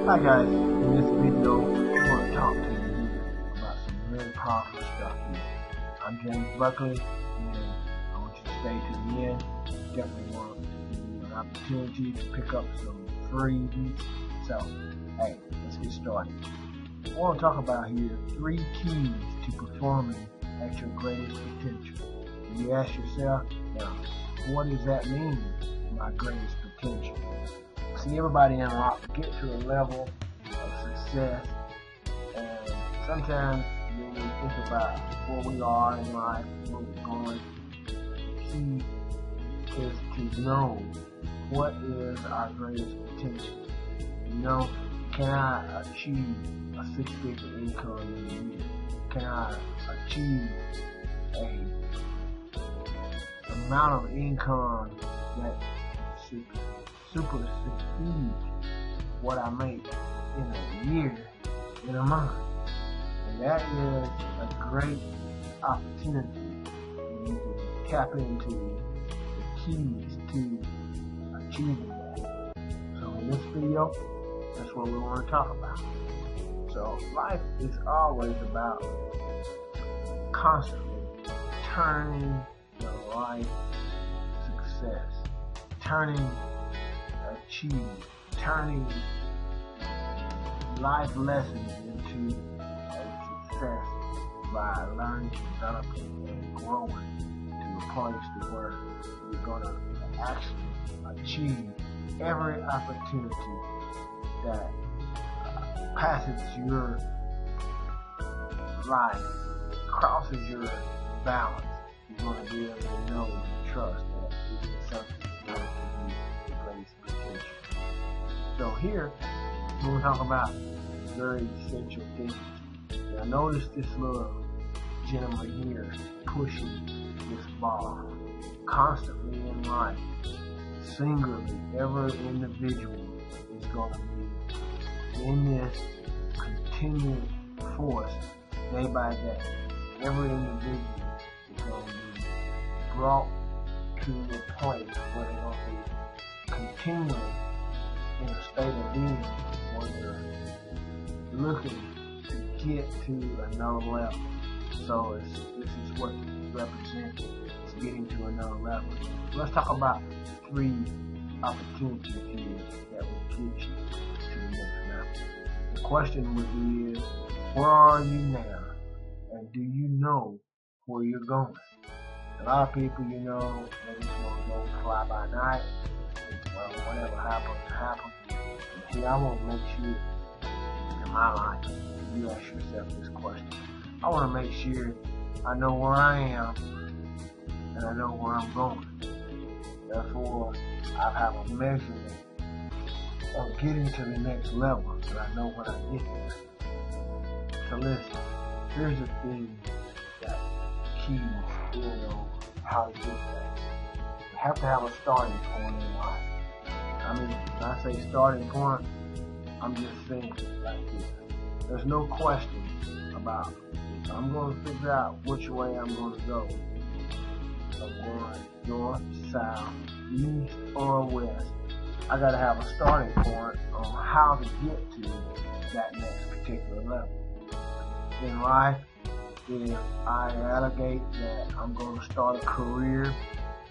Hi guys, in this video I want to talk to you about some really powerful stuff here. I'm James Buckley, and I want you to stay to the end. Definitely want to give you an opportunity to pick up some freebies. So, hey, let's get started. I want to talk about here 3 keys to performing at your greatest potential. And you ask yourself, now, what does that mean, my greatest potential? See, everybody in life get to a level of success, and sometimes when we think about where we are in life, where we're going, the key is to know what is our greatest potential. You know, can I achieve a 6-figure income in a year? Can I achieve a amount of income that supersedes what I make in a year, in a month? And that is a great opportunity when you can tap into the keys to achieving that. So in this video, that's what we want to talk about. So life is always about constantly turning your life success, turning life lessons into a success by learning, developing, and growing to a place to where you're going to actually achieve every opportunity that passes your life, crosses your balance. You're going to be able to know and trust that it is something that's going to be the greatest potential. So here, we're going to talk about very essential things. Now notice this little gentleman here pushing this bar constantly in life. Singularly, every individual is going to be in this continual force day by day. Every individual is going to be brought to the place where they're going to be continually in a state of being where they're looking to get to another level. So this is what represents is getting to another level. So let's talk about 3 opportunities here that will get you to the next level. The question would be is, where are you now? And do you know where you're going? A lot of people, you know, they just want to go fly by night. Well, whatever happens. And see, I want to make sure in my life, you ask yourself this question. I want to make sure I know where I am and I know where I'm going. Therefore, I have a measurement of getting to the next level, so I know when I get there. So listen, here's the thing that keys how to get there. You have to have a starting point in life. I mean, when I say starting point, I'm just saying like this. There's no question about it. I'm going to figure out which way I'm going to go. I'm going north, south, east, or west. I got to have a starting point on how to get to that next particular level. In life, if I allegate that I'm going to start a career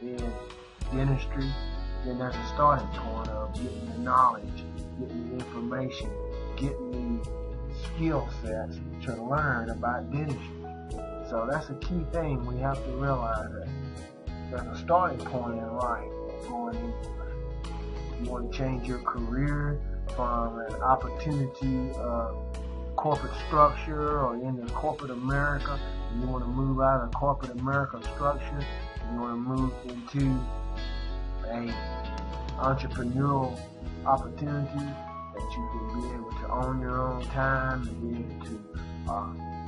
in dentistry, then there's a starting point of getting the knowledge, getting the information, getting the skill sets to learn about dentistry. So that's a key thing. We have to realize that there's a starting point in life going anywhere. You want to change your career from an opportunity of corporate structure or into corporate America, and you want to move out of corporate America structure, and you want to move into a entrepreneurial opportunity that you can be able to own your own time and be able to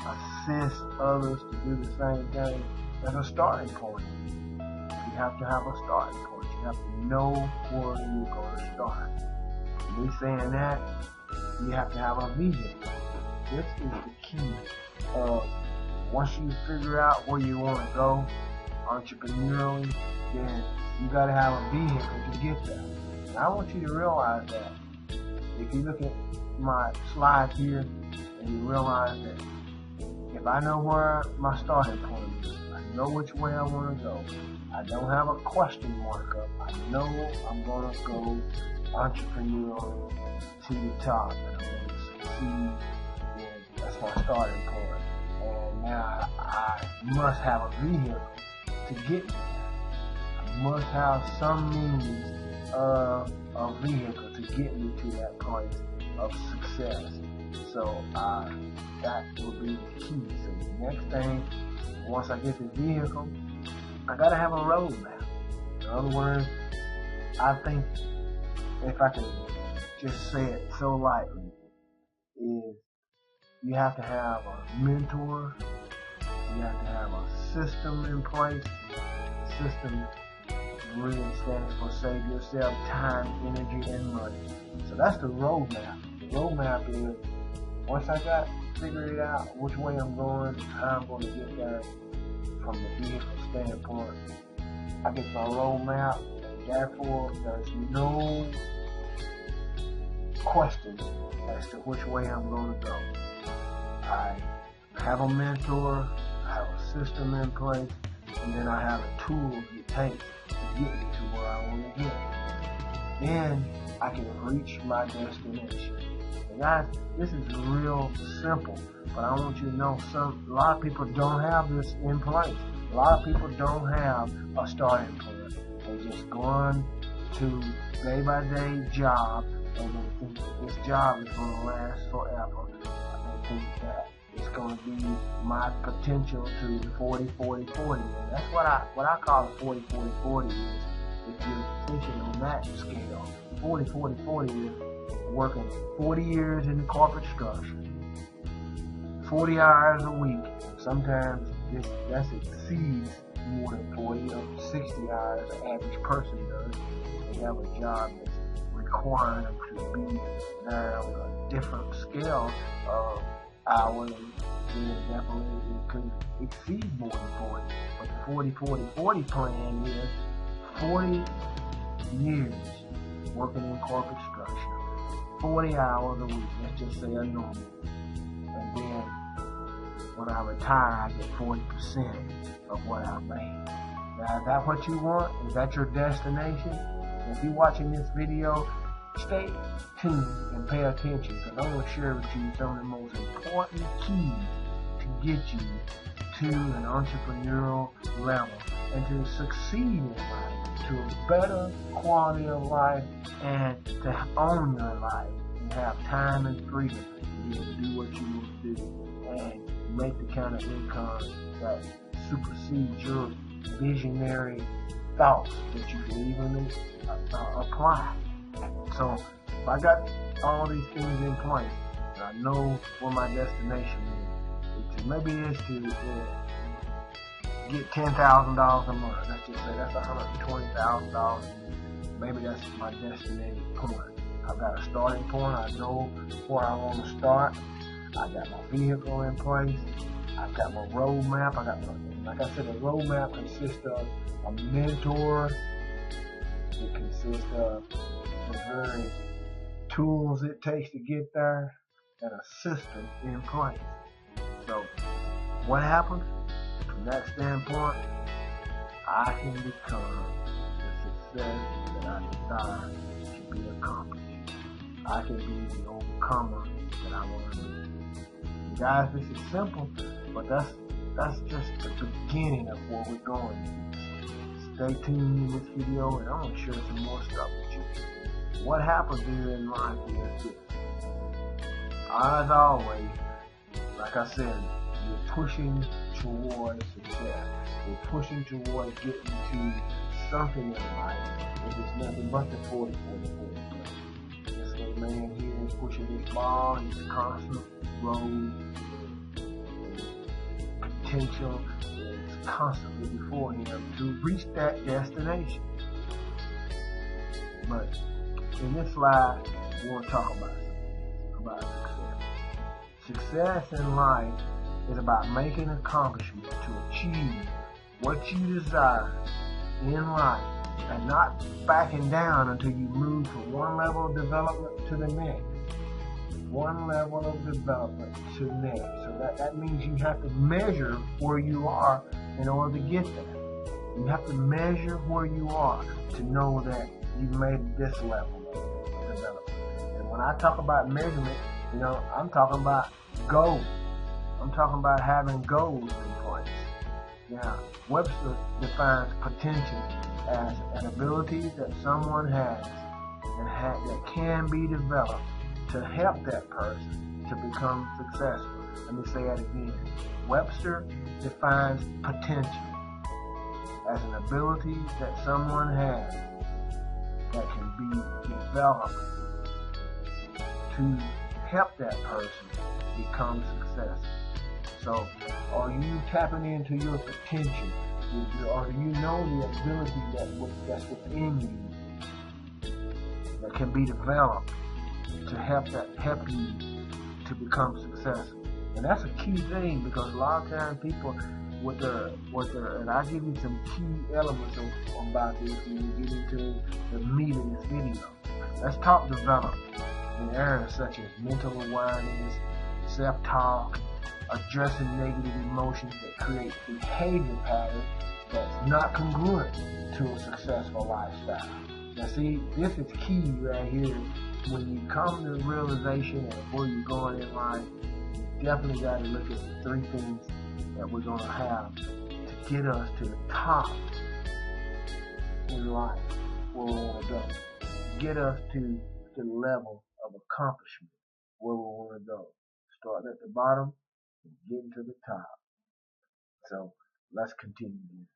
assist others to do the same thing. There's a starting point. You have to have a starting point. You have to know where you're going to start. Me saying that, you have to have a vision. This is the key of once you figure out where you want to go entrepreneurially, then you got to have a vehicle to get there. And I want you to realize that if you look at my slide here and you realize that if I know where my starting point is, I know which way I want to go, I don't have a question mark up, I know I'm going to go entrepreneurial to the top, and I'm going to succeed. That's my starting point. And now I must have a vehicle to get there. I must have some means of a vehicle to get me to that place of success. So that will be the key. So the next thing, once I get the vehicle, I gotta have a roadmap. In other words, I think if I can just say it so lightly, is you have to have a mentor, you have to have a system in place. System really stands for save yourself time, energy, and money. So that's the roadmap. The roadmap is, once I got figured out which way I'm going, how I'm going to get there from the vehicle standpoint, I get my roadmap, and therefore there's no question as to which way I'm going to go. I have a mentor, I have a system in place, and then I have the tools it takes to get me to where I want to get. Then I can reach my destination. And guys, this is real simple, but I want you to know a lot of people don't have this in place. A lot of people don't have a starting point. They just go on to day by day job, and they think this job is going to last forever. They think that it's going to be my potential to 40, 40, 40. And that's what I call the 40, 40, 40 is, if you're thinking on that scale, 40, 40, 40 is working 40 years in the corporate structure, 40 hours a week. Sometimes that exceeds more than 40 or 60 hours the average person does. They have a job that's requiring them to be there on a different scale of hours, and definitely it could exceed more than 40. But the 40, 40, 40 plan is 40 years working in corporate structure, 40 hours a week, let's just say a normal. And then when I retire, I get 40% of what I made. Now, is that what you want? Is that your destination? If you're watching this video, stay tuned and pay attention, because I'm going to share with you some of the most important keys to get you to an entrepreneurial level and to succeed in life, to a better quality of life, and to own your life and have time and freedom to be able to do what you want to do and make the kind of income that supersedes your visionary thoughts that you can even apply. So if I got all these things in place, and I know where my destination is, maybe it's to get $10,000 a month. Let's just say that's $120,000. Maybe that's my destination point. I've got a starting point. I know where I want to start. I got my vehicle in place. I've got my roadmap. Like I said, the roadmap consists of a mentor. It consists of the very tools it takes to get there, and a system in place. So what happens from that standpoint? I can become the success that I desire to be accomplished. I can be the overcomer that I want to be. Guys, this is simple, but that's just the beginning of where we're going. So stay tuned in this video, and I'm going to share some more stuff with you. What happens here in life is this. As always, like I said, you're pushing towards success. You're pushing towards getting to something in life. If it's nothing but the 40, 40, 40. This little man here is pushing this ball. He's constant road. Potential is constantly before him to reach that destination. But in this slide, we want to talk about success. Success in life is about making accomplishments to achieve what you desire in life and not backing down until you move from one level of development to the next. One level of development to the next. So that means you have to measure where you are in order to get there. You have to measure where you are to know that you've made this level of development. And when I talk about measurement, I'm talking about goals. I'm talking about having goals in place. Now, Webster defines potential as an ability that someone has and that can be developed to help that person to become successful. Let me say that again. Webster defines potential as an ability that someone has that can be developed to help that person become successful. So, are you tapping into your potential? Or do you know the ability that's within you that can be developed to help you to become successful? And that's a key thing, because a lot of times people with their and I'll give you some key elements about this when we get into the meat of this video. Let's talk development in areas such as mental awareness, self-talk, addressing negative emotions that create behavior patterns that's not congruent to a successful lifestyle. Now see, this is key right here. When you come to the realization of where you're going in life, you definitely got to look at the three things that we're going to have to get us to the top in life where we want to go. Get us to the level of accomplishment where we want to go. Starting at the bottom and getting to the top. So let's continue this.